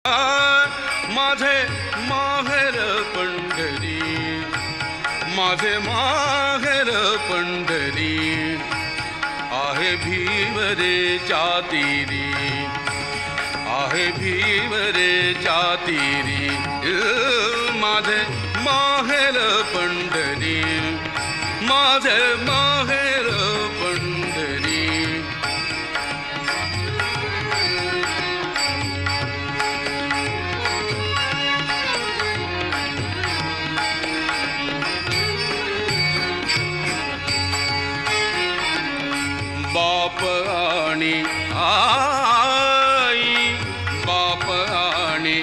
माझे माहेर पंढरी, माझे माहेर पंढरी, आहे भीवरेच्या तीरी, आहे भीवरेच्या तीरी, माझे माहेर पंढरी, माझे माहेर पंढरी. बाप आणि आई, बाप आणि